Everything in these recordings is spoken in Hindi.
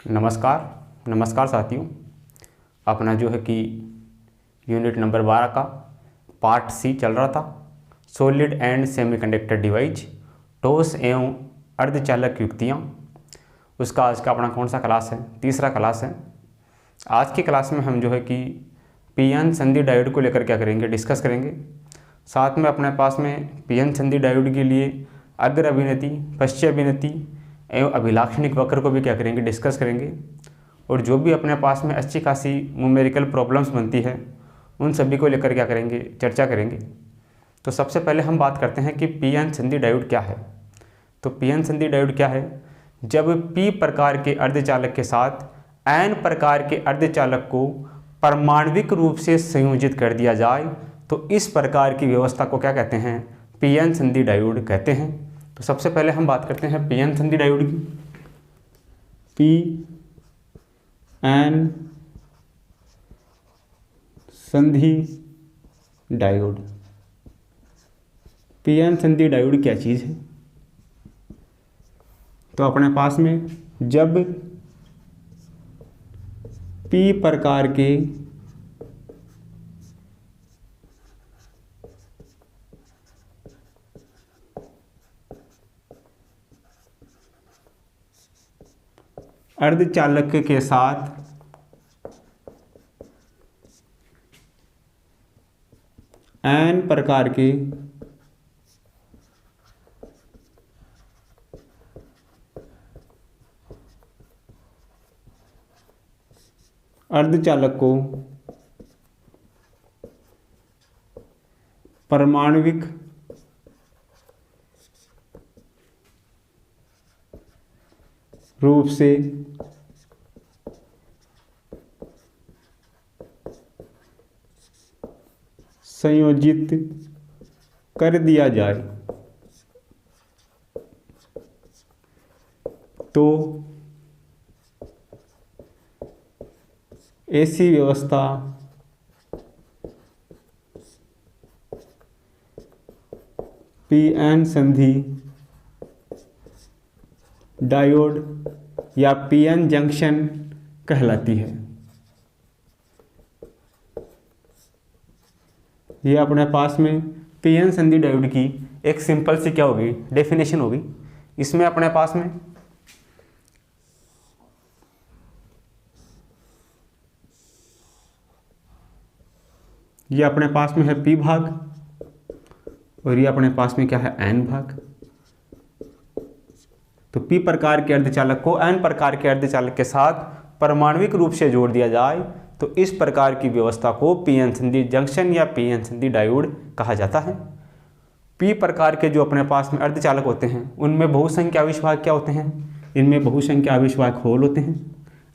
नमस्कार साथियों। अपना जो है कि यूनिट नंबर 12 का पार्ट सी चल रहा था, सॉलिड एंड सेमीकंडक्टर डिवाइस, ठोस एवं अर्धचालक युक्तियाँ। उसका आज का अपना कौन सा क्लास है? तीसरा क्लास है। आज की क्लास में हम जो है कि पी एन संधि डायोड को लेकर क्या करेंगे, डिस्कस करेंगे। साथ में अपने पास में पी एन संधि डायोड के लिए अग्र अभिनति, पश्चिम अभिनति एवं अभिलाक्षणिक वक्र को भी क्या करेंगे, डिस्कस करेंगे। और जो भी अपने पास में अच्छी खासी न्यूमेरिकल प्रॉब्लम्स बनती है उन सभी को लेकर क्या करेंगे, चर्चा करेंगे। तो सबसे पहले हम बात करते हैं कि पी एन संधि डायोड क्या है। तो पी एन संधि डायोड क्या है? जब पी प्रकार के अर्धचालक के साथ एन प्रकार के अर्धचालक को परमाणविक रूप से संयोजित कर दिया जाए तो इस प्रकार की व्यवस्था को क्या कहते हैं? पी एन संधि डायोड कहते हैं। तो सबसे पहले हम बात करते हैं पी एन संधि डायोड की। पी एन संधि डायोड, पी एन संधि डायोड क्या चीज़ है? तो अपने पास में जब पी प्रकार के अर्धचालक के साथ एन प्रकार के अर्धचालक को परमाणविक रूप से संयोजित कर दिया जाए तो ऐसी व्यवस्था पी एन संधि डायोड या पी एन जंक्शन कहलाती है। ये अपने पास में पी एन संधि डायोड की एक सिंपल सी क्या होगी, डेफिनेशन होगी। इसमें अपने पास में ये अपने पास में है पी भाग और ये अपने पास में क्या है, एन भाग। तो पी प्रकार के अर्धचालक को एन प्रकार के अर्धचालक के साथ परमाणविक रूप से जोड़ दिया जाए तो इस प्रकार की व्यवस्था को पी एन संधि जंक्शन या पी एन संधि डायोड कहा जाता है। पी प्रकार के जो अपने पास में अर्धचालक होते हैं उनमें बहुसंख्या आवेशवाहक क्या होते हैं? इनमें बहुसंख्या आवेशवाहक होल होते हैं।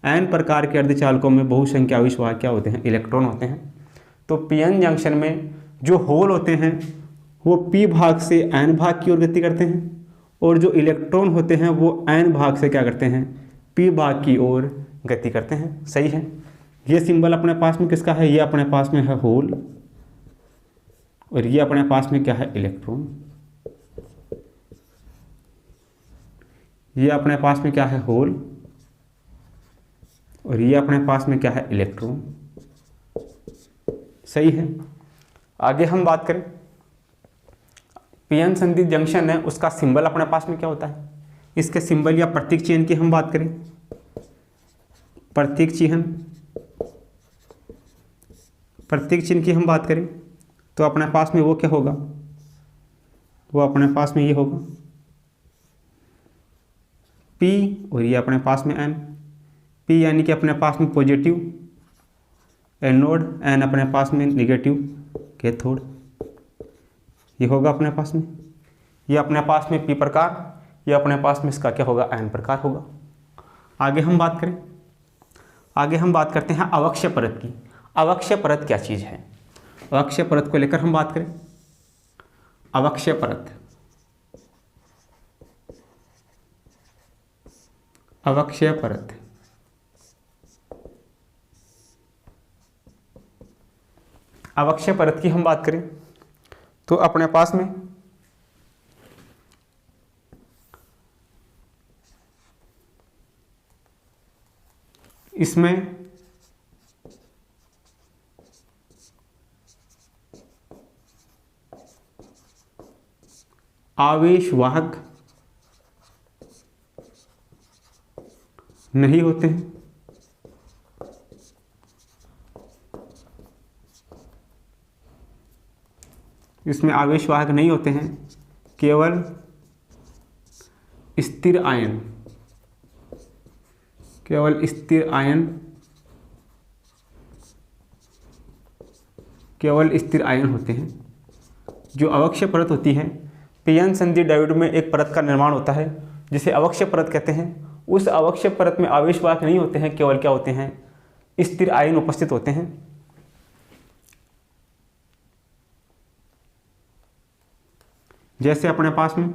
एन प्रकार के अर्धचालकों में बहुसंख्या आवेशवाहक क्या होते हैं? इलेक्ट्रॉन होते हैं। तो पी एन जंक्शन में जो होल होते हैं वो पी भाग से एन भाग की ओर गति करते हैं और जो इलेक्ट्रॉन होते हैं वो एन भाग से क्या करते हैं, पी भाग की ओर गति करते हैं। सही है। ये सिंबल अपने पास में किसका है? ये अपने पास में है होल और ये अपने पास में क्या है, इलेक्ट्रॉन। ये अपने पास में क्या है, होल और ये अपने पास में क्या है, इलेक्ट्रॉन। सही है। आगे हम बात करें पी एन संधि जंक्शन है उसका सिंबल अपने पास में क्या होता है? इसके सिंबल या प्रतीक चिन्ह की हम बात करें, प्रतीक चिन्ह की हम बात करें तो अपने पास में वो क्या होगा, वो अपने पास में ये होगा P और ये अपने पास में N। P यानी कि अपने पास में पॉजिटिव एनोड, N अपने पास में निगेटिव कैथोड। ये होगा अपने पास में, ये अपने पास में P प्रकार, ये अपने पास में इसका क्या होगा, N प्रकार होगा। आगे हम बात करें, आगे हम बात करते हैं अवक्षय परत की। अवक्षय परत क्या चीज़ है? अवक्षय परत को लेकर हम बात करें। अवक्षय परत, अवक्षय परत अवक्षय परत की हम बात करें तो अपने पास में इसमें आवेश वाहक नहीं होते हैं। इसमें आवेश वाहक नहीं होते हैं, केवल स्थिर आयन, केवल स्थिर आयन, केवल स्थिर आयन होते हैं। जो अवक्षय परत होती है, पीएन संधि डायोड में एक परत का निर्माण होता है जिसे अवक्षय परत कहते हैं। उस अवक्षय परत में आवेश वाहक नहीं होते हैं, केवल क्या होते हैं, स्थिर आयन उपस्थित होते हैं। जैसे अपने पास में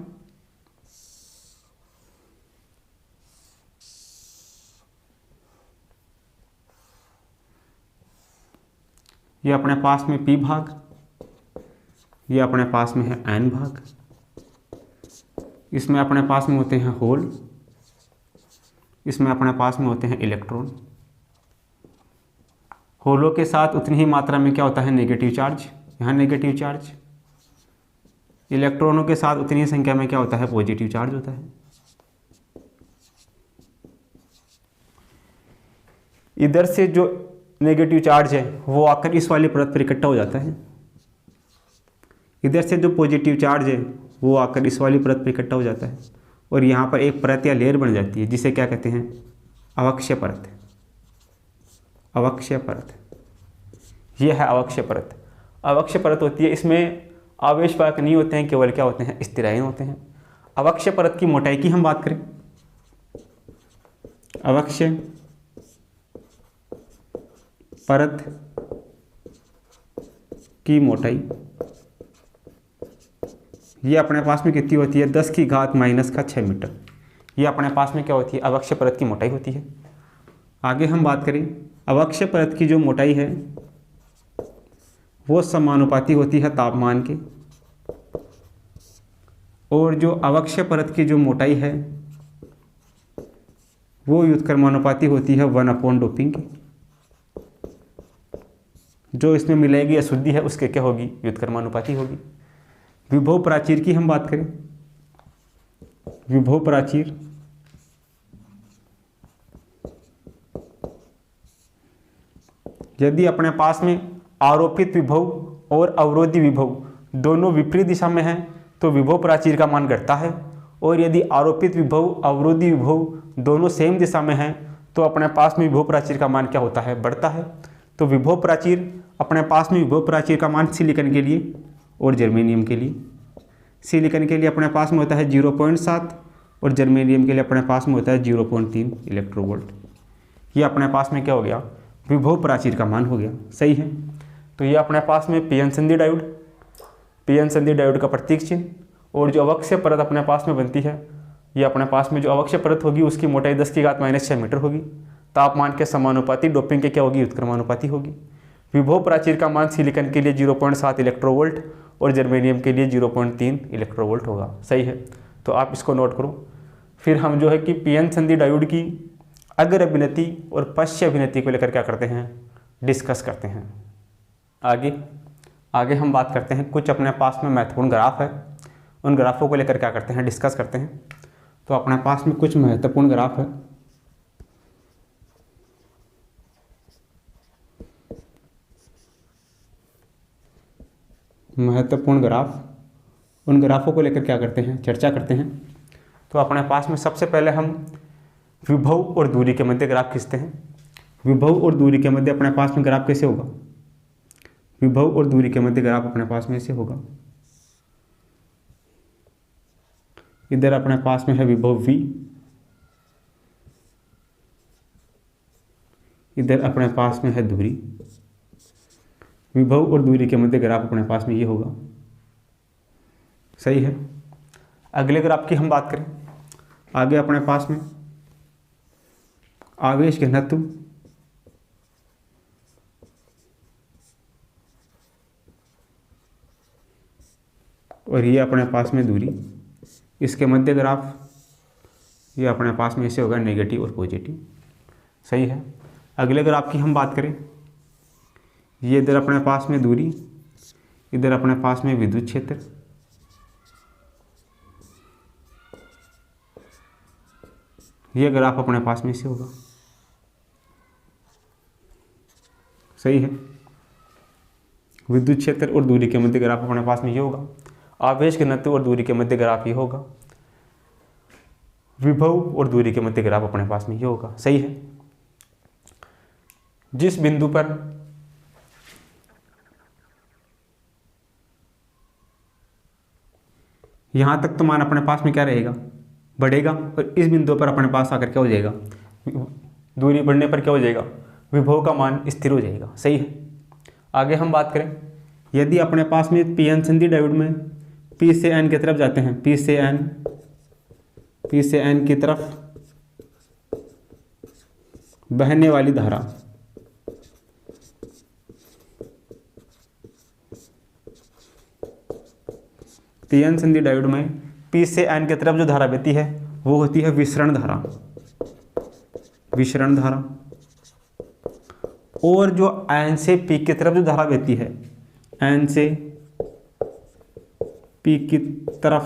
ये अपने पास में P भाग, ये अपने पास में है N भाग। इसमें अपने पास में होते हैं होल, इसमें अपने पास में होते हैं इलेक्ट्रॉन। होलों के साथ उतनी ही मात्रा में क्या होता है, नेगेटिव चार्ज, यहाँ नेगेटिव चार्ज। इलेक्ट्रॉनों के साथ उतनी ही संख्या में क्या होता है, पॉजिटिव चार्ज होता है। इधर से जो नेगेटिव चार्ज है वो आकर इस वाली परत पर इकट्ठा हो जाता है, इधर से जो पॉजिटिव चार्ज है वो आकर इस वाली परत पर इकट्ठा हो जाता है, और यहाँ पर एक परत या लेयर बन जाती है जिसे क्या कहते हैं, अवक्षय परत। अवक्षय परत, यह है अवक्षय परत। अवक्षय परत होती है, इसमें आवेश वाहक नहीं होते हैं, केवल क्या होते हैं, स्थिर आयन होते हैं। अवक्षय परत की मोटाई की हम बात करें, अवक्षय परत की मोटाई ये अपने पास में कितनी होती है, 10⁻⁻6 मीटर। ये अपने पास में क्या होती है, अवक्षय परत की मोटाई होती है। आगे हम बात करें, अवक्षय परत की जो मोटाई है वो समानुपाती होती है तापमान के, और जो अवक्षय परत की जो मोटाई है वो व्युत्क्रमानुपाती होती है 1 डोपिंग की। जो इसमें मिलेगी अशुद्धि है उसके क्या होगी, व्युत्क्रमानुपाती होगी। विभव प्राचीर की हम बात करें, विभव प्राचीर यदि अपने पास में आरोपित विभव और अवरोधी विभव दोनों विपरीत दिशा में हैं तो विभव प्राचीर का मान घटता है, और यदि आरोपित विभव अवरोधी विभव दोनों सेम दिशा में हैं तो अपने पास में विभव प्राचीर का मान क्या होता है, बढ़ता है। तो विभव प्राचीर अपने पास में विभव प्राचीर का मान सिलिकॉन के लिए और जर्मेनियम के लिए, सिलिकॉन के लिए अपने पास में होता है 0.7 और जर्मेनियम के लिए अपने पास में होता है 0.3 इलेक्ट्रोवोल्ट। ये अपने पास में क्या हो गया, विभव प्राचीर का मान हो गया। सही है। तो ये अपने पास में पीएन संधि डायोड, पीएन संधि डायोड का प्रतीक चिन्ह, और जो अवक्षय परत अपने पास में बनती है, ये अपने पास में जो अवक्षय परत होगी उसकी मोटाई 10⁻⁻6 मीटर होगी। तापमान के समानुपाती, डोपिंग के क्या होगी, व्युत्क्रमानुपाती होगी। विभव प्राचीर का मान सिलिकॉन के लिए 0.7 इलेक्ट्रोवोल्ट और जर्मेनियम के लिए 0.3 इलेक्ट्रोवोल्ट होगा। सही है। तो आप इसको नोट करो। फिर हम जो है कि पीएन संधि डायोड की अग्र अभिनति और पश्च अभिनति को लेकर क्या करते हैं, डिस्कस करते हैं। आगे हम बात करते हैं, कुछ अपने पास में महत्वपूर्ण ग्राफ है, उन ग्राफों को लेकर क्या करते हैं, डिस्कस करते हैं। तो अपने पास में कुछ महत्वपूर्ण ग्राफ है। महत्वपूर्ण ग्राफ, उन ग्राफों को लेकर क्या करते हैं, चर्चा करते हैं। तो अपने पास में सबसे पहले हम विभव और दूरी के मध्य ग्राफ खींचते हैं। विभव और दूरी के मध्य अपने पास में ग्राफ कैसे होगा, विभव और दूरी के मध्य ग्राफ अपने पास में ऐसे होगा। इधर अपने पास में है विभव V, इधर अपने पास में है दूरी। विभव और दूरी के मध्य ग्राफ अपने पास में ये होगा। सही है। अगले ग्राफ की हम बात करें, आगे अपने पास में आवेश घनत्व और ये अपने पास में दूरी, इसके मध्य ग्राफ ये अपने पास में ऐसे होगा, नेगेटिव और पॉजिटिव। सही है। अगले ग्राफ की हम बात करें, ये इधर अपने पास में दूरी, इधर अपने पास में विद्युत क्षेत्र, ये ग्राफ अपने पास में से होगा, सही है। विद्युत क्षेत्र और दूरी के मध्य ग्राफ अपने पास में ये होगा। आवेश घनत्व और दूरी के मध्य ग्राफ ये होगा। विभव और दूरी के मध्य ग्राफ अपने पास में ये होगा, सही है। जिस बिंदु पर यहां तक तो मान अपने पास में क्या रहेगा, बढ़ेगा, और इस बिंदु पर अपने पास आकर क्या हो जाएगा, दूरी बढ़ने पर क्या हो जाएगा, विभव का मान स्थिर हो जाएगा, सही है। आगे हम बात करें, यदि अपने पास में पी एन संधि डायोड में पी से एन की तरफ जाते हैं, पी से एन की तरफ बहने वाली धारा पी एन संधि डायोड में पी से एन की तरफ जो धारा बहती है वो होती है विसरण धारा, विसरण धारा। और जो एन से पी की तरफ जो धारा बहती है, एन से पी की तरफ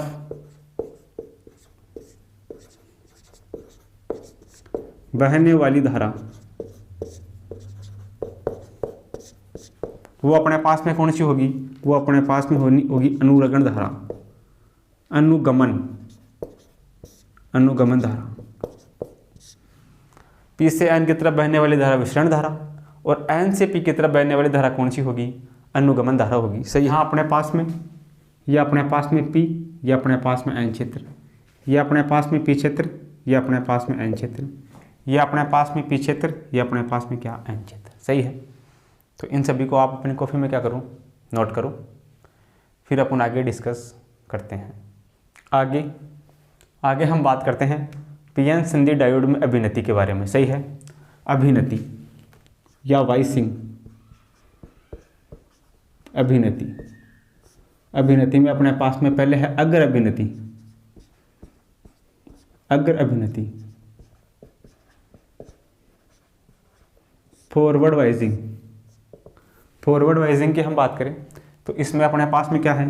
बहने वाली धारा, वो अपने पास में कौन सी होगी, वो अपने पास में होगी अनुरगण धारा, अनुगमन धारा। पी से एन की तरफ बहने वाली धारा विसरण धारा, और एन से पी की तरफ बहने वाली धारा कौन सी होगी, अनुगमन धारा होगी, सही। यहाँ अपने पास में, ये अपने पास में पी, ये अपने पास में एन क्षेत्र, ये अपने पास में पी क्षेत्र, ये अपने पास में एन क्षेत्र, ये अपने पास में पी क्षेत्र, ये अपने पास में क्या, एन क्षेत्र, सही है। तो इन सभी को आप अपनी कॉपी में क्या करो, नोट करो, फिर अपन आगे डिस्कस करते हैं। आगे हम बात करते हैं पी एन संधि डायोड में अभिनति के बारे में, सही है। अभिनति या वाइसिंग, अभिनति में अपने पास में पहले है अग्र अभिनति, फॉरवर्ड वाइजिंग की हम बात करें तो इसमें अपने पास में क्या है,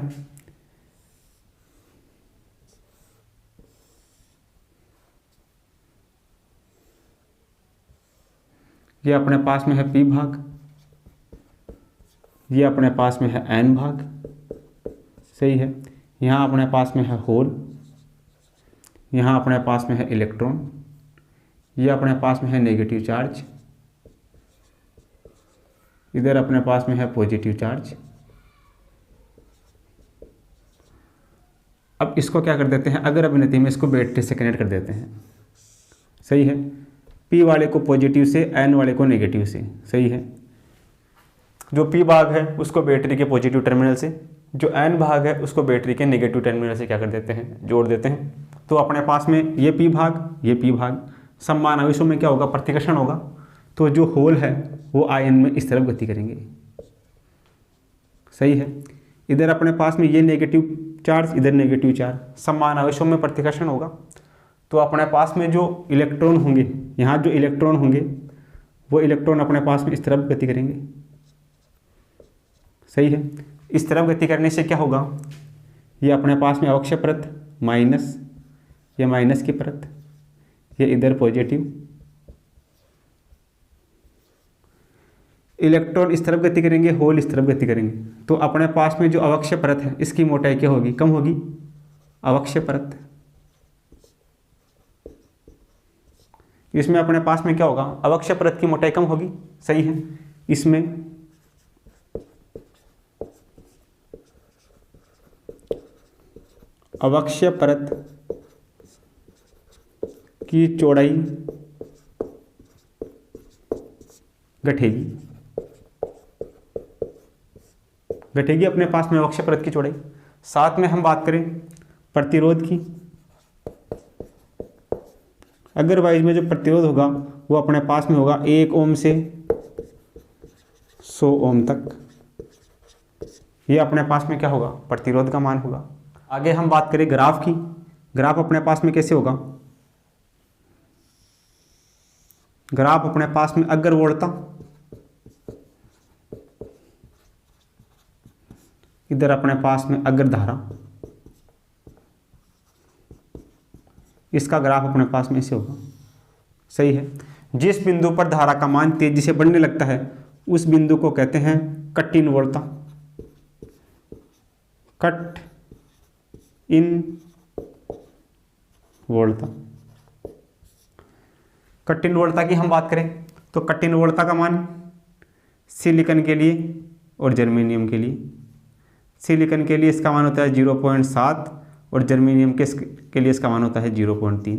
ये अपने पास में है पी भाग, ये अपने पास में है एन भाग, सही है। यहाँ अपने पास में है होल, यहाँ अपने पास में है इलेक्ट्रॉन, ये अपने पास में है नेगेटिव चार्ज, इधर अपने पास में है पॉजिटिव चार्ज। अब इसको क्या कर देते हैं, अगर अभिनति में इसको बैटरी से कनेक्ट कर देते हैं, सही है। पी वाले को पॉजिटिव से, एन वाले को नेगेटिव से, सही है। जो पी भाग है उसको बैटरी के पॉजिटिव टर्मिनल से, जो एन भाग है उसको बैटरी के नेगेटिव टर्मिनल से क्या कर देते हैं, जोड़ देते हैं। तो अपने पास में ये पी भाग समान आवेशों में क्या होगा, प्रतिकर्षण होगा। तो जो होल है वो आयन में इस तरफ गति करेंगे, सही है। इधर अपने पास में ये नेगेटिव चार्ज, इधर नेगेटिव चार्ज, समान आवेशों में प्रतिकर्षण होगा। तो अपने पास में जो इलेक्ट्रॉन होंगे, यहाँ जो इलेक्ट्रॉन होंगे वो इलेक्ट्रॉन अपने पास में इस तरफ गति करेंगे, सही है। इस तरफ गति करने से क्या होगा, ये अपने पास में अवक्षय परत माइनस, ये माइनस की परत, ये इधर पॉजिटिव, इलेक्ट्रॉन इस तरफ गति करेंगे, होल इस तरफ गति करेंगे। तो अपने पास में जो अवक्षय परत है इसकी मोटाई क्या होगी, कम होगी, अवक्षय परत। इसमें अपने पास में क्या होगा, अवक्षय परत की मोटाई कम होगी, सही है। इसमें अवक्षय परत की चौड़ाई घटेगी अपने पास में अवक्षय परत की चौड़ाई। साथ में हम बात करें प्रतिरोध की, अगर वाइज में जो प्रतिरोध होगा वो अपने पास में होगा 1 ओम से 100 ओम तक, ये अपने पास में क्या होगा, प्रतिरोध का मान होगा। आगे हम बात करें ग्राफ की, ग्राफ अपने पास में कैसे होगा, ग्राफ अपने पास में अग्रवोल्ता, इधर अपने पास में अग्रधारा, इसका ग्राफ अपने पास में ऐसे होगा। सही है। जिस बिंदु पर धारा का मान तेजी से बढ़ने लगता है उस बिंदु को कहते हैं cut in voltage, cut in voltage. Cut in voltage की हम बात करें तो कट इन वोल्टा का मान सिलिकॉन के लिए और जर्मेनियम के लिए, सिलिकॉन के लिए इसका मान होता है 0.7 और जर्मेनियम के लिए इसका मान होता है 0.3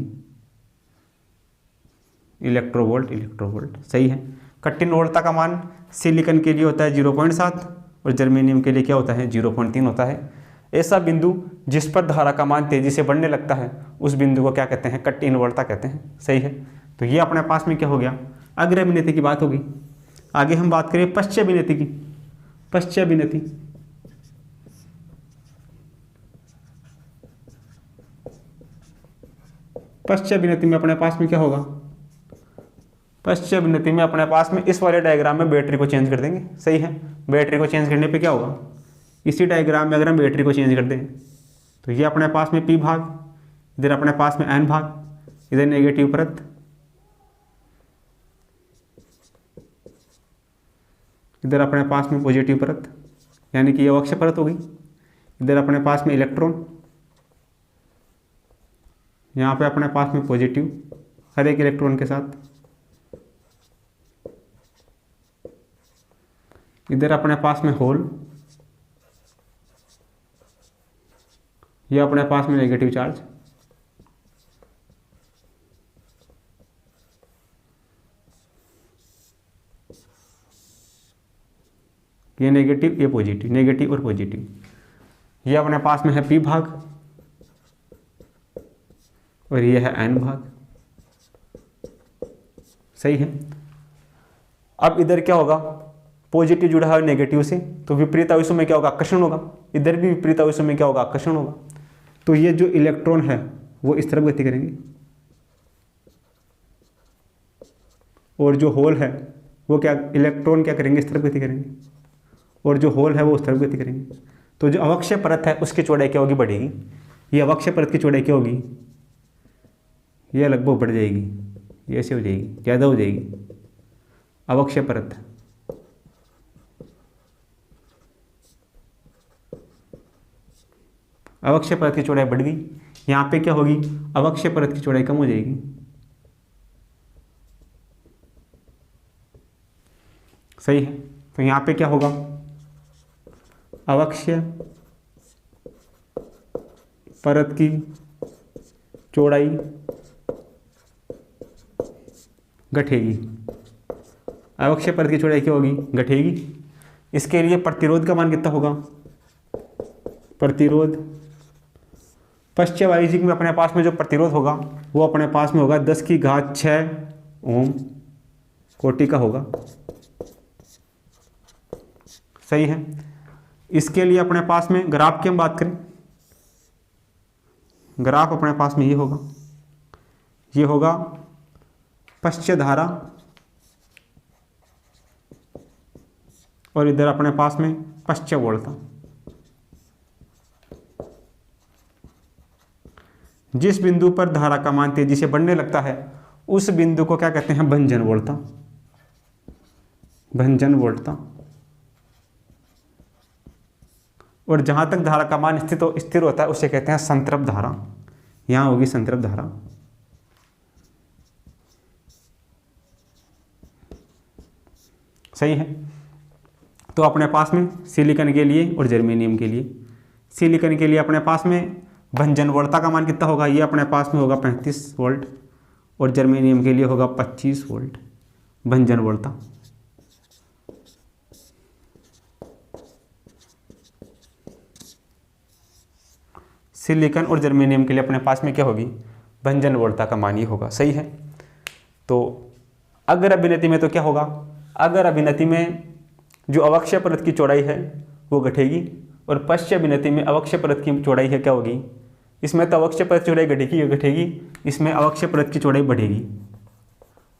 इलेक्ट्रोवोल्ट। सही है। कट इन वोल्टा का मान सिलिकॉन के लिए होता है 0.7 और जर्मेनियम के लिए क्या होता है 0.3 होता है। ऐसा बिंदु जिस पर धारा का मान तेजी से बढ़ने लगता है उस बिंदु को क्या कहते हैं, कट इन वोल्टा कहते हैं। सही है। तो ये अपने पास में क्या हो गया, अग्रविनति की बात होगी। आगे हम बात करें पश्चाविनति की। पश्चाविनति, पश्चाविनति में अपने पास में क्या होगा, पश्चाविनति में अपने पास में इस वाले डायग्राम में बैटरी को चेंज कर देंगे। सही है। बैटरी को चेंज करने पे क्या होगा, इसी डायग्राम में अगर हम बैटरी को चेंज कर दें तो ये अपने पास में P भाग, इधर अपने पास में N भाग, इधर नेगेटिव परत, इधर अपने पास में पॉजिटिव परत, यानी कि ये अवक्षय परत होगी। इधर अपने पास में इलेक्ट्रॉन, यहाँ पे अपने पास में पॉजिटिव हर एक इलेक्ट्रॉन के साथ, इधर अपने पास में होल, ये अपने पास में नेगेटिव चार्ज, ये नेगेटिव ये पॉजिटिव, नेगेटिव और पॉजिटिव। ये अपने पास में है P भाग और ये है N भाग। सही है। अब इधर क्या होगा, पॉजिटिव जुड़ा है नेगेटिव से, तो विपरीत आवेशों में क्या होगा, आकर्षण होगा। इधर भी विपरीत आवेशों में क्या होगा, आकर्षण होगा। तो ये जो इलेक्ट्रॉन है वो इस तरफ गति करेंगे और जो होल है वो क्या, इलेक्ट्रॉन क्या करेंगे, इस तरफ गति करेंगे और जो होल है वो उस तरफ गति करेंगे। तो जो अवक्षय परत है उसकी चौड़ाई क्या होगी, बढ़ेगी। ये अवक्षय परत की चौड़ाई क्या होगी, ये लगभग बढ़ जाएगी, ये ऐसे हो जाएगी, ज़्यादा हो जाएगी अवक्षय परत। अवक्षय परत की चौड़ाई बढ़ गई। यहाँ पे क्या होगी, अवक्षय परत की चौड़ाई कम हो जाएगी। सही है। तो यहाँ पे क्या होगा, अवक्षय परत की चौड़ाई घटेगी। अवक्षय परत की चौड़ाई क्या होगी, घटेगी। इसके लिए प्रतिरोध का मान कितना होगा, प्रतिरोध पश्चवायुजिक में अपने पास में जो प्रतिरोध होगा वो अपने पास में होगा 10⁶ ओम कोटि का होगा। सही है। इसके लिए अपने पास में ग्राफ की हम बात करें, ग्राफ अपने पास में ये होगा पश्च धारा और इधर अपने पास में पश्च वोल्टा। जिस बिंदु पर धारा का मान तेजी से बढ़ने लगता है उस बिंदु को क्या कहते हैं, भंजन वोल्टा, भंजन वोल्टा। और जहां तक धारा का मान स्थिर होता है उसे कहते हैं संतृप्त धारा। यहां होगी संतृप्त धारा। सही है। तो अपने पास में सिलिकॉन के लिए और जर्मेनियम के लिए, सिलिकॉन के लिए अपने पास में भंजन वोल्टा का मान कितना होगा, ये अपने पास में होगा 35 वोल्ट और जर्मेनियम के लिए होगा 25 वोल्ट भंजन वोल्टा। सिलिकॉन और जर्मेनियम के लिए अपने पास में क्या होगी, भंजन वोल्टा का मान ही होगा। सही है। तो अगर अभिनति में तो क्या होगा, अगर अभिनति में जो अवक्षय परत की चौड़ाई है वो घटेगी और पश्च अभिनति में अवक्षय परत की चौड़ाई है क्या होगी, इसमें तो अवक्षय परत की चौड़ाई घटेगी, इसमें अवक्षय परत की चौड़ाई बढ़ेगी।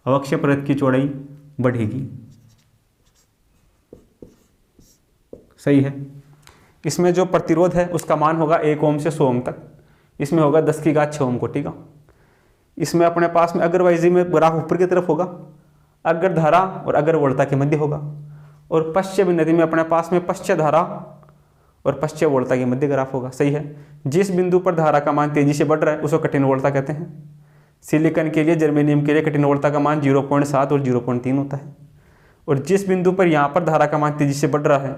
अवक्षय परत की चौड़ाई बढ़ेगी। सही है। इसमें जो प्रतिरोध है उसका मान होगा 1 ओम से 100 ओम तक। इसमें होगा 10⁻6 ओम कोटि का। इसमें अपने पास में अगर वाइजी में ग्राफ ऊपर की तरफ होगा, अगर धारा और अगर वोल्टता के मध्य होगा, और पश्च विन्नति में अपने पास में पश्च धारा और पश्च वोल्टता के मध्य ग्राफ होगा। सही है। जिस बिंदु पर धारा का मान तेजी से बढ़ रहा है उसको कठिन वोल्टता कहते हैं। सिलिकॉन के लिए, जर्मेनियम के लिए कठिन वोल्टता का मान 0.7 और 0.3 होता है। और जिस बिंदु पर यहाँ पर धारा का मान तेजी से बढ़ रहा है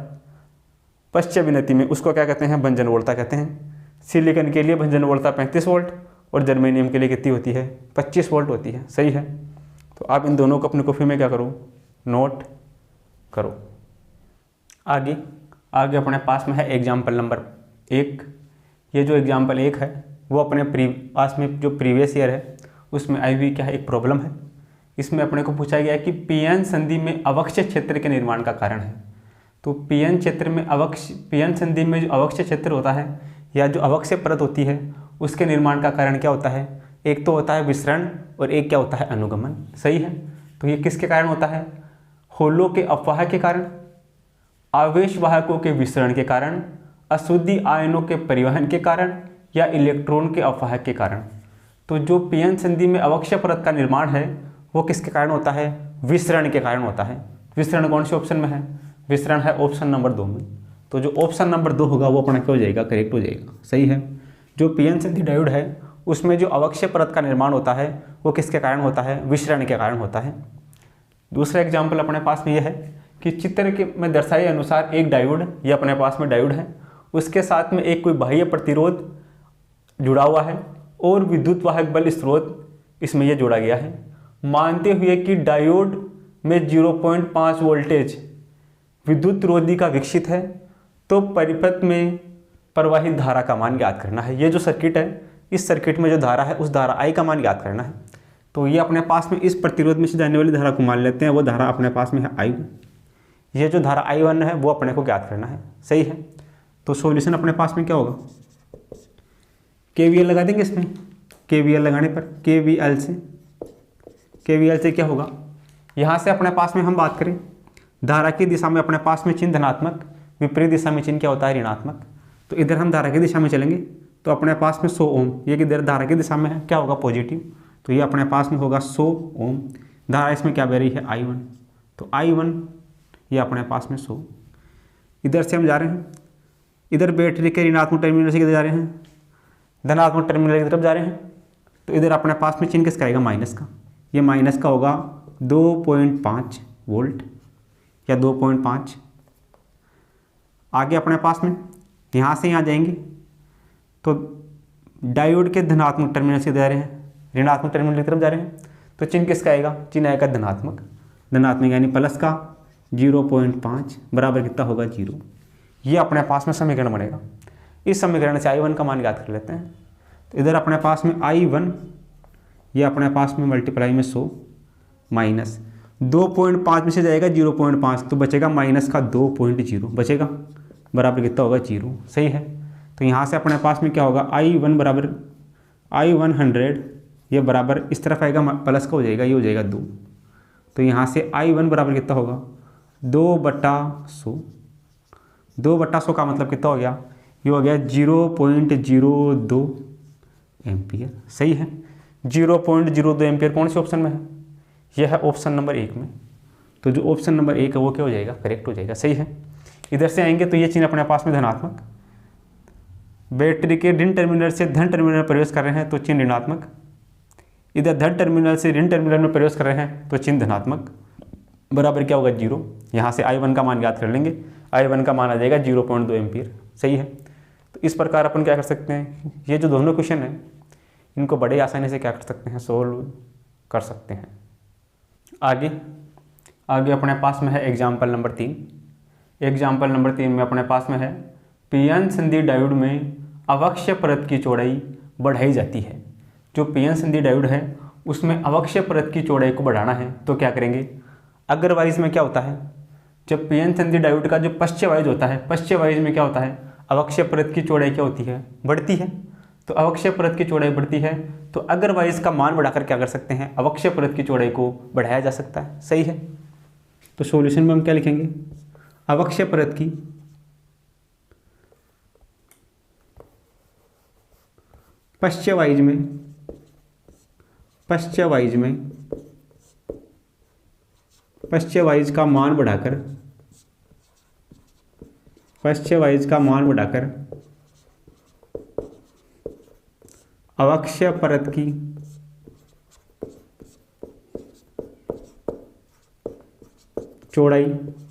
पश्च विन्नति में, उसको क्या कहते हैं? भंजन वोल्टता कहते हैं। सिलिकॉन के लिए भंजन वोल्टता 35 वोल्ट और जर्मेनियम के लिए कितनी होती है? 25 वोल्ट होती है। सही है। तो आप इन दोनों को अपनी कॉपी में क्या करो? नोट करो। आगे अपने पास में है एग्जाम्पल नंबर 1। ये जो एग्जाम्पल 1 है वो अपने पास में जो प्रीवियस ईयर है उसमें आई हुई क्या है? एक प्रॉब्लम है। इसमें अपने को पूछा गया है कि पीएन संधि में अवक्षय क्षेत्र के निर्माण का कारण है। तो पीएन संधि में जो अवक्षय क्षेत्र होता है या जो अवक्षय परत होती है उसके निर्माण का कारण क्या होता है? एक तो होता है विसरण और एक क्या होता है? अनुगमन। सही है। तो ये किसके कारण होता है? होलों के अपवाह के कारण, आवेश वाहकों के विसरण के कारण, अशुद्धि आयनों के परिवहन के कारण या इलेक्ट्रॉन के अपवाह के कारण। तो जो पीएन संधि में अवक्षय परत का निर्माण है वो किसके कारण होता है? विसरण के कारण होता है। विसरण कौन से ऑप्शन में है? विसरण है ऑप्शन नंबर 2 में। तो जो ऑप्शन नंबर 2 होगा वो अपना क्या हो जाएगा? करेक्ट हो जाएगा। सही है। जो पीएन संधि डायोड है उसमें जो अवक्षय परत का निर्माण होता है वो किसके कारण होता है? विसरण के कारण होता है। दूसरा एग्जाम्पल अपने पास में यह है कि चित्र के में दर्शाए अनुसार एक डायोड, ये अपने पास में डायोड है, उसके साथ में एक कोई बाह्य प्रतिरोध जुड़ा हुआ है और विद्युत वाहक बल स्रोत इसमें यह जोड़ा गया है। मानते हुए कि डायोड में 0.5 वोल्टेज विद्युत रोधी का विकसित है तो परिपथ में प्रवाहित धारा का मान ज्ञात करना है। ये जो सर्किट है, इस सर्किट में जो धारा है उस धारा I का मान ज्ञात करना है। तो ये अपने पास में इस प्रतिरोध में से जाने वाली धारा को मान लेते हैं, वो धारा अपने पास में है I1। ये जो धारा I1 है वो अपने को ज्ञात करना है। सही है। तो सॉल्यूशन अपने पास में क्या होगा? KVL लगा देंगे इसमें। KVL लगाने पर KVL से क्या होगा? यहाँ से अपने पास में हम बात करें, धारा की दिशा में अपने पास में चिन्ह धनात्मक, विपरीत दिशा में चिन्ह क्या होता है? ऋणात्मक। तो इधर हम धारा की दिशा में चलेंगे तो अपने पास में 100 ओम, ये किधर धारा की दिशा में है, क्या होगा? पॉजिटिव। तो ये अपने पास में होगा 100 ओम। धारा इसमें क्या बह रही है? I1। तो I1 ये अपने पास में 100। इधर से हम जा रहे हैं, इधर बैटरी के ऋणात्मक टर्मिनल से किधर जा रहे हैं? धनात्मक टर्मिनल की तरफ जा रहे हैं। तो इधर अपने पास में चिन्ह किसका आएगा? माइनस का। ये माइनस का होगा 2.5 वोल्ट या 2.5। आगे अपने पास में यहाँ से यहाँ जाएंगे तो डायोड के धनात्मक टर्मिनल से जा रहे हैं, ऋणात्मक टर्मिनल की तरफ जा रहे हैं। तो चिन्ह किसका आएगा? चिन्ह आएगा धनात्मक यानी प्लस का 0.5 बराबर कितना होगा? 0। ये अपने पास में समीकरण बनेगा। इस समीकरण से I1 का मान ज्ञात कर लेते हैं। तो इधर अपने पास में I1 ये अपने पास में मल्टीप्लाई में 100 माइनस 2.5 में से जाएगा 0.5 तो बचेगा माइनस का 2.0 बचेगा, बराबर कितना होगा? 0। सही है। तो यहाँ से अपने पास में क्या होगा? I1 बराबर I100 ये बराबर इस तरफ आएगा, प्लस का हो जाएगा, ये हो जाएगा 2। तो यहाँ से I1 बराबर कितना होगा? 2/100। 2/100 का मतलब कितना हो गया? ये हो गया 0.02 एम्पियर। सही है। 0.02 एम्पियर कौन से ऑप्शन में है? यह है ऑप्शन नंबर 1 में। तो जो ऑप्शन नंबर 1 है वो क्या हो जाएगा? करेक्ट हो जाएगा। सही है। इधर से आएंगे तो ये चिन्ह अपने पास में धनात्मक, बैटरी के ऋण टर्मिनल से धन टर्मिनल में प्रवेश कर रहे हैं तो चिन्ह ऋणात्मक, इधर धन टर्मिनल से ऋण टर्मिनल में प्रवेश कर रहे हैं तो चिन्ह धनात्मक, बराबर क्या होगा? 0। यहाँ से I1 का मान ज्ञात कर लेंगे। I1 का मान आ जाएगा 0.2 एम्पियर। सही है। तो इस प्रकार अपन क्या कर सकते हैं, ये जो दोनों क्वेश्चन हैं इनको बड़े आसानी से क्या कर सकते हैं? सोल्व कर सकते हैं। आगे अपने पास में है एग्जाम्पल नंबर 3। एग्जाम्पल नंबर 3 में अपने पास में है पीएन संधि डायोड में अवक्षय परत की चौड़ाई बढ़ाई जाती है। जो पीएन संधि डायोड है उसमें अवक्षय परत की चौड़ाई को बढ़ाना है तो क्या करेंगे? अग्रवाइज में क्या होता है? जब पीएन संधि डायोड का जो पश्च वाइज होता है, पश्च वाइज में क्या होता है? अवक्षय परत की चौड़ाई क्या होती है? बढ़ती है। तो अवक्षय परत की चौड़ाई बढ़ती है, तो अदरवाइज का मान बढ़ाकर क्या कर सकते हैं, अवक्षय परत की चौड़ाई को बढ़ाया जा सकता है। सही है। तो सॉल्यूशन में हम क्या लिखेंगे, अवक्षय परत की पश्चवाइज का मान बढ़ाकर अवक्षय परत की चौड़ाई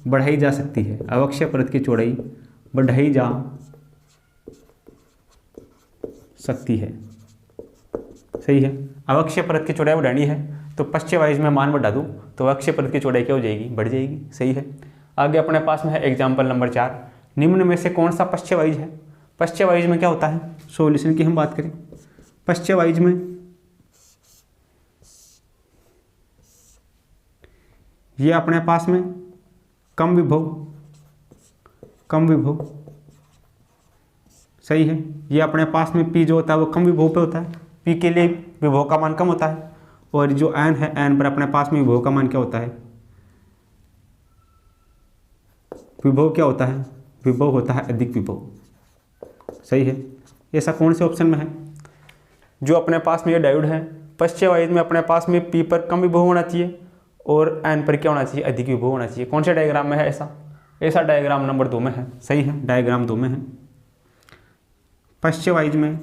बढ़ाई जा सकती है। अवक्षय परत की चौड़ाई बढ़ाई जा सकती है। सही है। अवक्षय परत की चौड़ाई बढ़ानी है तो पश्चवाइज में मान बढ़ा दूँ तो अवक्षय परत की चौड़ाई क्या हो जाएगी, बढ़ जाएगी। सही है। आगे अपने पास में है एग्जाम्पल नंबर 4, निम्न में से कौन सा पश्चवाइज है। पश्चवाइज में क्या होता है, सॉल्यूशन की हम बात करें, पश्चवाइज में ये अपने पास में कम विभव, सही है। ये अपने पास में P जो होता है वो कम विभव पे होता है, P के लिए विभव का मान कम होता है, और जो N है N पर अपने पास में विभव का मान क्या होता है, विभव क्या होता है, विभव होता है अधिक विभव। सही है। ऐसा कौन से ऑप्शन में है, जो अपने पास में ये डायोड है पश्चवाइज में अपने पास में P पर कम विभव होना चाहिए और N पर क्या होना चाहिए, अधिक विभव होना चाहिए। कौन से डायग्राम में है ऐसा डायग्राम नंबर 2 में है। सही है, डायग्राम 2 में है। पश्चवाइज में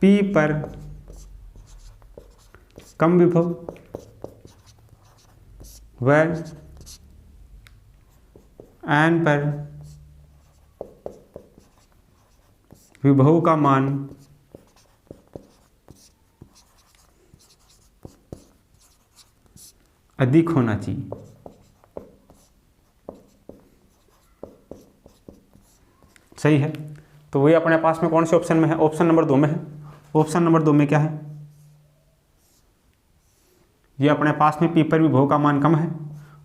P पर कम विभव व N पर विभव का मान अधिक होना चाहिए। सही है। तो वही अपने पास में कौन से ऑप्शन में है, ऑप्शन नंबर 2 में है। ऑप्शन नंबर 2 में क्या है, ये अपने पास में P पर विभव का मान कम है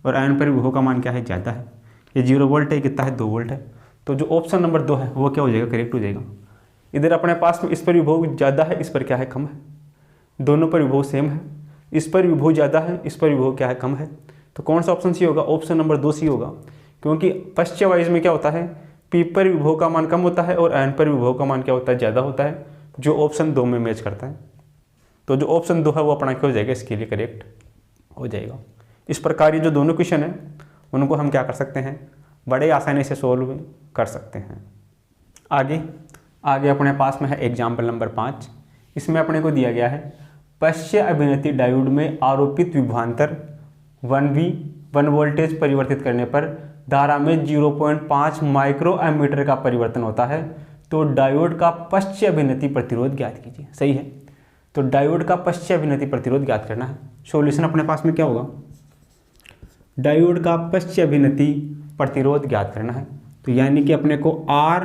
और N पर विभव का मान क्या है, ज़्यादा है। ये 0 वोल्ट है, कितना है, 2 वोल्ट है। तो जो ऑप्शन नंबर 2 है वो क्या हो जाएगा, करेक्ट हो जाएगा। इधर अपने पास में इस पर विभव ज़्यादा है, इस पर क्या है, कम है। दोनों पर विभव सेम है, इस पर विभव ज़्यादा है, इस पर विभव क्या है, कम है। तो कौन सा ऑप्शन सी होगा, ऑप्शन नंबर 2 सी होगा। क्योंकि पश्चवाइज में क्या होता है, P पर विभव का मान कम होता है और N पर विभव का मान क्या होता है, ज़्यादा होता है, जो ऑप्शन 2 में मैच करता है। तो जो ऑप्शन 2 है वो अपना क्या हो जाएगा, इसके लिए करेक्ट हो जाएगा। इस प्रकार ये जो दोनों क्वेश्चन हैं उनको हम क्या कर सकते हैं, बड़े आसानी से सोल्व कर सकते हैं। आगे अपने पास में है एग्जाम्पल नंबर 5। इसमें अपने को दिया गया है पश्च अभिनति डायोड में आरोपित विभवांतर 1V 1 वोल्टेज परिवर्तित करने पर धारा में 0.5 माइक्रो एमीटर का परिवर्तन होता है, तो डायोड का पश्च अभिनति प्रतिरोध ज्ञात कीजिए। सही है। तो डायोड का पश्च अभिनति प्रतिरोध ज्ञात करना है। सॉल्यूशन अपने पास में क्या होगा, डायोड का पश्च अभिनति प्रतिरोध ज्ञात करना है। तो यानी कि अपने को R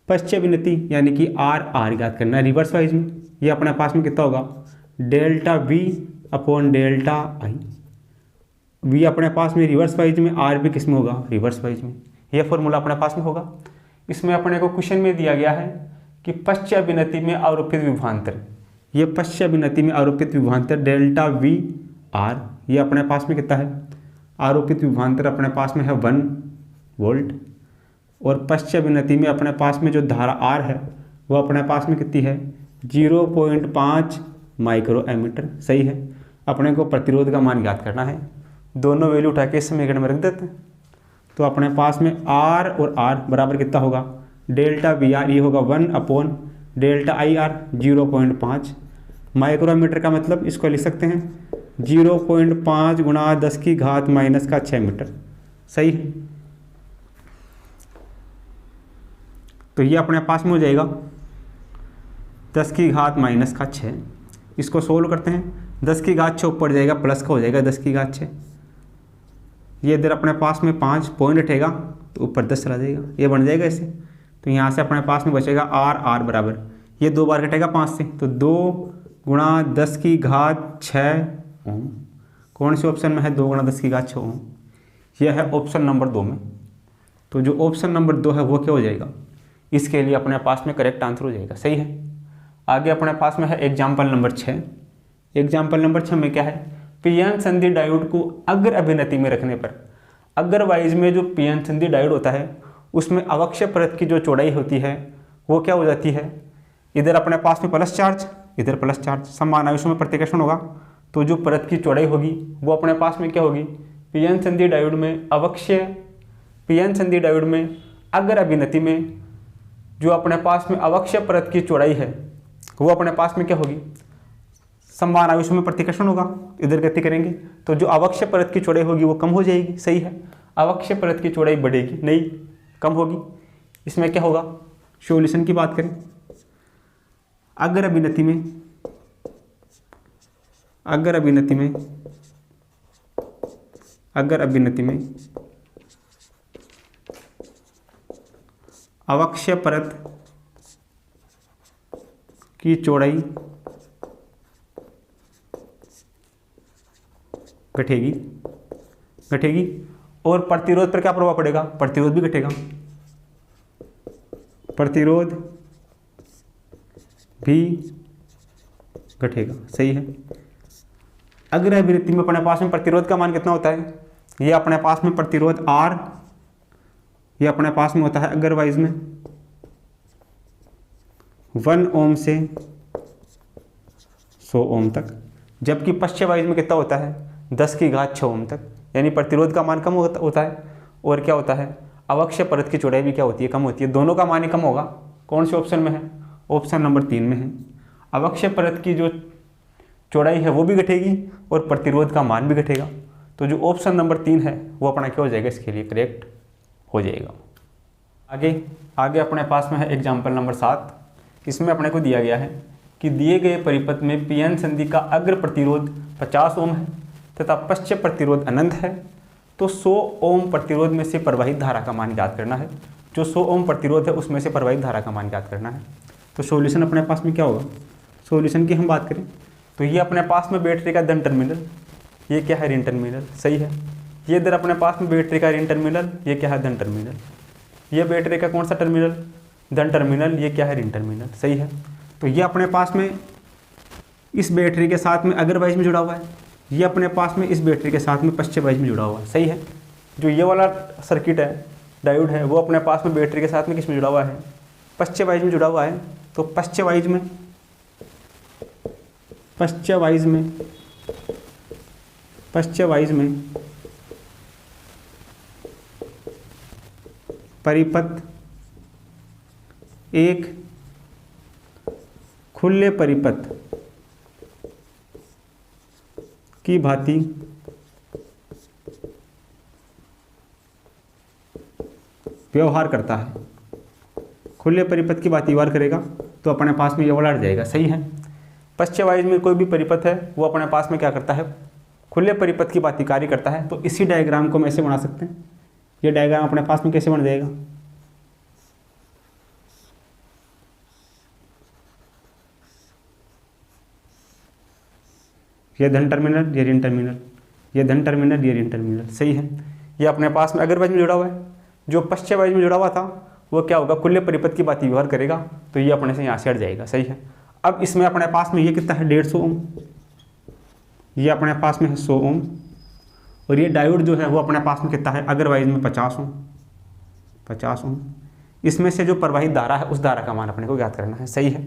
पश्च अभिनति यानी कि R ज्ञात करना है रिवर्स वाइज में। ये अपने पास में कितना होगा, delta V upon delta I। V अपने पास में रिवर्स वाइज में, R भी किस में होगा, रिवर्स वाइज में। यह फॉर्मूला अपने पास में होगा। इसमें अपने को क्वेश्चन में दिया गया है कि पश्च अभिनति में आरोपित विभवांतर, ये पश्च अभिनति में आरोपित विभवांतर डेल्टा V R, ये अपने पास में कितना है, आरोपित विभवांतर अपने पास में है 1 वोल्ट, और पश्च अभिनति में अपने पास में जो धारा R है वो अपने पास में कितनी है, 0.5 माइक्रो एमीटर। सही है। अपने को प्रतिरोध का मान ज्ञात करना है। दोनों वैल्यू उठा के इस समीकरण में रख देते हैं। तो अपने पास में R और R बराबर कितना होगा, डेल्टा VR ये होगा 1 अपॉन डेल्टा IR 0.5 माइक्रोमीटर का मतलब इसको लिख सकते हैं 0.5 गुणा 10 की घात माइनस का 6 मीटर। सही है। तो ये अपने पास में हो जाएगा 10 की घात माइनस का 6। इसको सोल्व करते हैं, 10 की घात 6 ऊपर जाएगा, प्लस का हो जाएगा 10 की घात 6। ये इधर अपने पास में 5 पॉइंट हटेगा तो ऊपर 10 चला जाएगा, ये बन जाएगा इससे। तो यहाँ से अपने पास में बचेगा R बराबर, ये 2 बार कटेगा 5 से, तो 2 गुणा 10 की घात 6 ओम। कौन से ऑप्शन में है 2 गुणा 10 की घात 6 ओम, यह है ऑप्शन नंबर 2 में। तो जो ऑप्शन नंबर 2 है वो क्या हो जाएगा, इसके लिए अपने पास में करेक्ट आंसर हो जाएगा। सही है। आगे अपने पास में है एग्जाम्पल नंबर 6। एग्जाम्पल नंबर 6 में क्या है, पीएन संधि डायोड को अग्र अभिनति में रखने पर, अग्रवाइज में जो पीएन संधि डायोड होता है उसमें अवक्षय परत की जो चौड़ाई होती है वो क्या हो जाती है, इधर अपने पास में प्लस चार्ज, इधर प्लस चार्ज, समान आवेशों में प्रतिकर्षण होगा। तो जो परत की चौड़ाई होगी वो अपने पास में क्या होगी, पीएन संधि डायोड में अवक्षय, पीएन संधि डायोड में अग्र अभिनति में जो अपने पास में अवक्षय परत की चौड़ाई है वो अपने पास में क्या होगी, समान आवेशों में प्रतिकर्षण होगा, इधर गति करेंगे तो जो अवक्षय परत की चौड़ाई होगी वो कम हो जाएगी। सही है। अवक्षय परत की चौड़ाई बढ़ेगी नहीं, कम होगी। इसमें क्या होगा, सॉल्यूशन की बात करें, अग्र अभिनति में, अग्र अभिनति में, अग्र अभिनति में अवक्षय परत की चौड़ाई घटेगी, घटेगी और प्रतिरोध पर क्या प्रभाव पड़ेगा, प्रतिरोध भी घटेगा, प्रतिरोध भी घटेगा। सही है। अग्र अभिवृत्ति में अपने पास में प्रतिरोध का मान कितना होता है, ये अपने पास में प्रतिरोध R, ये अपने पास में होता है अग्रवाइज में 1 ओम से 100 ओम तक, जबकि पश्चिमवाइज में कितना होता है 10⁻6 ओम तक। यानी प्रतिरोध का मान कम होता है और क्या होता है, अवक्षय परत की चौड़ाई भी क्या होती है, कम होती है। दोनों का मान ही कम होगा। कौन से ऑप्शन में है, ऑप्शन नंबर 3 में है। अवक्षय परत की जो चौड़ाई है वो भी घटेगी और प्रतिरोध का मान भी घटेगा। तो जो ऑप्शन नंबर 3 है वो अपना क्या हो जाएगा, इसके लिए करेक्ट हो जाएगा। आगे अपने पास में है एग्जाम्पल नंबर 7। इसमें अपने को दिया गया है कि दिए गए परिपथ में पीएन संधि का अग्र प्रतिरोध 50 ओम है तथा पश्च प्रतिरोध अनंत है, तो 100 ओम प्रतिरोध में से प्रवाहित धारा का मान ज्ञात करना है। जो 100 ओम प्रतिरोध है उसमें से प्रवाहित धारा का मान ज्ञात करना है। तो सॉल्यूशन अपने पास में क्या होगा, सॉल्यूशन की हम बात करें तो ये अपने पास में बैटरी का धन टर्मिनल, ये क्या है ऋण टर्मिनल। सही है। ये इधर अपने पास में बैटरी का ऋण टर्मिनल, ये क्या है धन टर्मिनल। ये बैटरी का कौन सा टर्मिनल, धन टर्मिनल, ये क्या है ऋण टर्मिनल। सही है। तो ये अपने पास में इस बैटरी के साथ में अग्रवाइज में जुड़ा हुआ है, ये अपने पास में इस बैटरी के साथ में पश्चिमवाइज में जुड़ा हुआ है। सही है। जो ये वाला सर्किट है, डायोड है, वो अपने पास में बैटरी के साथ में किस में जुड़ा हुआ है, पश्चिमवाइज में जुड़ा हुआ है। तो पश्चिमवाइज में, पश्चिमवाइज में, पश्चिमवाइज में परिपथ एक खुले परिपथ की भांति व्यवहार करता है। खुले परिपथ की भांति व्यवहार करेगा तो अपने पास में ये वाला हट जाएगा। सही है। पश्चिमवाइज में कोई भी परिपथ है वो अपने पास में क्या करता है, खुले परिपथ की भांति कार्य करता है। तो इसी डायग्राम को हम ऐसे बना सकते हैं। ये डायग्राम अपने पास में कैसे बन जाएगा, ये धन टर्मिनल, ये ऋण टर्मिनल, ये धन टर्मिनल, ये ऋण टर्मिनल। सही है। ये अपने पास में अग्रवाइज में जुड़ा हुआ है। जो पश्चिमवाइज में जुड़ा हुआ था वो क्या होगा, खुले परिपथ की भांति व्यवहार करेगा। तो ये अपने से यहाँ से हट जाएगा। सही है। अब इसमें अपने पास में ये कितना है 150 ओम, ये अपने पास में है 100 ओम, और ये डायोड जो है वो अपने पास में कितना है, अग्रवाइज में 50 ओम, 50 ओम। इसमें से जो प्रवाहित धारा है उस धारा का मान अपने को ज्ञात करना है। सही है।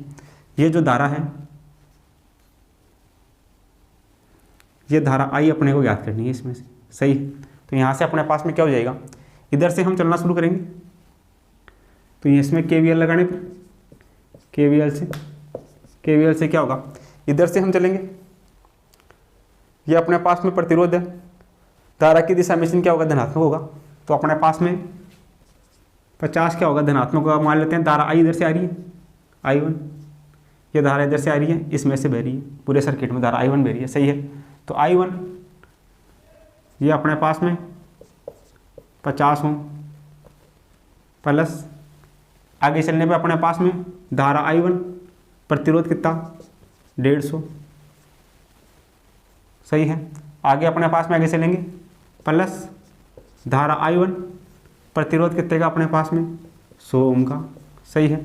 ये जो धारा है, ये धारा आई अपने को ज्ञात करनी है इसमें से। सही है। तो यहाँ से अपने पास में क्या हो जाएगा, इधर से हम चलना शुरू करेंगे तो इसमें KVL लगाने पर, KVL से क्या होगा, इधर से हम चलेंगे, ये अपने पास में प्रतिरोध है, धारा की दिशा में क्या होगा, धनात्मक होगा। तो अपने पास में 50 क्या होगा, धनात्मक होगा। मान लेते हैं धारा आई इधर से आ रही है, I1, ये धारा इधर से आ रही है, इसमें से बह रही है, पूरे सर्किट में धारा I1 बह रही है। सही है। तो I1 ये अपने पास में 50 ओम प्लस आगे चलने पे अपने पास में धारा I1, प्रतिरोध कितना 150। सही है। आगे अपने पास में आगे चलेंगे प्लस धारा I1, प्रतिरोध कितने का अपने पास में 100 ओम का, सही है।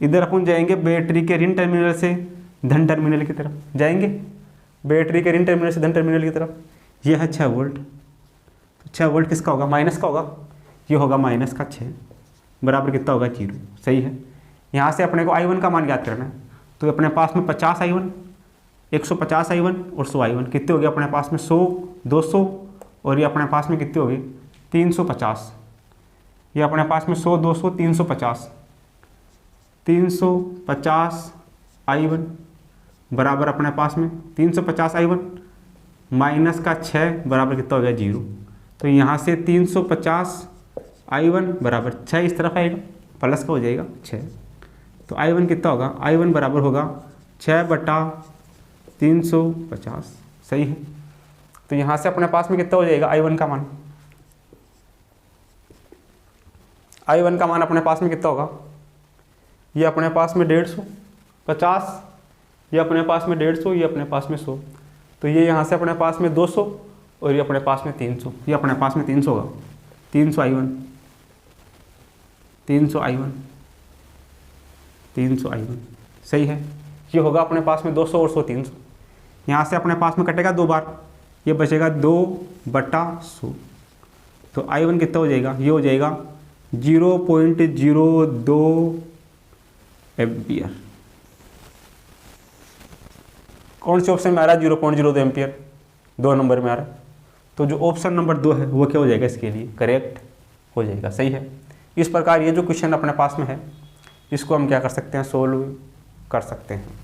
इधर अपन जाएंगे बैटरी के ऋण टर्मिनल से धन टर्मिनल की तरफ जाएंगे, बैटरी के ऋण टर्मिनल से धन टर्मिनल की तरफ, यह है 6 वोल्ट। 6 वोल्ट किसका होगा, माइनस का होगा, ये होगा माइनस का 6 बराबर कितना होगा 0, सही है। यहाँ से अपने को I1 का मान याद करना है, तो अपने पास में 50 I1, 150 I1 और 100 I1 कितने हो गए अपने पास में 100, 200 और ये अपने पास में कितने हो गए 350, ये अपने पास में 100, 200, 350, 350 I1 बराबर अपने पास में 350 I1 माइनस का 6 बराबर कितना हो गया 0। तो यहाँ से 350 I1 बराबर 6 इस तरफ आएगा, प्लस का हो जाएगा 6। तो I1 कितना होगा, I1 बराबर होगा 6/350, सही है। तो यहाँ से अपने पास में कितना हो जाएगा I1 का मान, I1 का मान अपने पास में कितना होगा, ये अपने पास में 150, 50, ये अपने पास में 150, ये अपने पास में 100, तो ये यहाँ से अपने पास में 200 और ये अपने पास में 300, ये अपने पास में 300 होगा, 300 I1, 300 I1, 300 I1, सही है। ये होगा अपने पास में 200 और 100, 300। यहाँ से अपने पास में कटेगा 2 बार, ये बचेगा 2/100। तो I1 कितना हो जाएगा, ये हो जाएगा 0.02 एम्पियर। कौन से ऑप्शन में आ रहा है 0.02 एम्पियर, 2 नंबर में आ रहा है, तो जो ऑप्शन नंबर 2 है वो क्या हो जाएगा, इसके लिए करेक्ट हो जाएगा, सही है। इस प्रकार ये जो क्वेश्चन अपने पास में है इसको हम क्या कर सकते हैं, सोल्व कर सकते हैं।